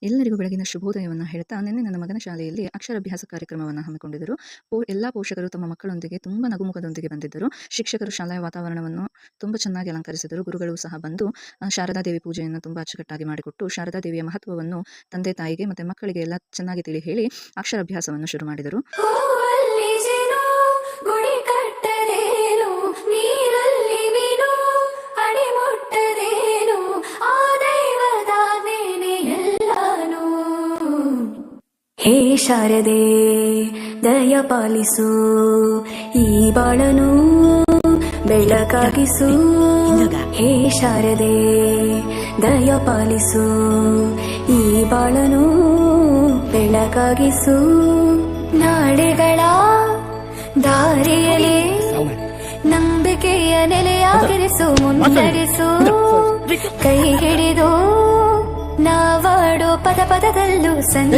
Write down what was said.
ಎಲ್ಲರಿಗೂ ಬೆಳಗಿನ ಶುಭೋದಯವನ್ನು ಹೇಳ್ತಾ ನಿನ್ನೆ ನನ್ನ ಮಗನ ಶಾಲೆಯಲ್ಲಿ ಅಕ್ಷರಾಭ್ಯಾಸ ಕಾರ್ಯಕ್ರಮವನ್ನು ಹಮ್ಮಿಕೊಂಡಿದ್ದರು. ಎಲ್ಲ ಪೋಷಕರು ತಮ್ಮ ಮಕ್ಕಳೊಂದಿಗೆ ತುಂಬ ನಗುಮುಖದೊಂದಿಗೆ ಬಂದಿದ್ದರು. ಶಿಕ್ಷಕರು ಶಾಲೆಯ ವಾತಾವರಣವನ್ನು ತುಂಬ ಚೆನ್ನಾಗಿ ಅಲಂಕರಿಸಿದರು. ಗುರುಗಳು ಸಹ ಬಂದು ಶಾರದಾ ದೇವಿ ಪೂಜೆಯನ್ನು ತುಂಬ ಅಚ್ಚುಕಟ್ಟಾಗಿ ಮಾಡಿಕೊಟ್ಟು ಶಾರದಾ ದೇವಿಯ ಮಹತ್ವವನ್ನು ತಂದೆ ತಾಯಿಗೆ ಮತ್ತು ಮಕ್ಕಳಿಗೆ ಎಲ್ಲ ಚೆನ್ನಾಗಿ ತಿಳಿ ಹೇಳಿ ಅಕ್ಷರಾಭ್ಯಾಸವನ್ನು ಶುರು ಮಾಡಿದರು. ಹೇ ಶಾರದೆ ದಯ ಪಾಲಿಸು, ಈ ಬಾಳನು ಬೆಳಕಾಗಿಸು. ಹೇ ಶಾರದೆ ದಯ ಪಾಲಿಸು, ಈ ಬಾಳನು ಬೆಳಕಾಗಿಸು. ನಾಳೆಗಳ ದಾರಿಯಲ್ಲಿ ನಂಬಿಕೆಯ ನೆಲೆಯಾಗಿರಿಸು, ಮುನ್ನಡೆಸು. ಕೈ ಹಿಡಿದು ನಾವಾಡೋ ಪದ ಪದದಲ್ಲೂ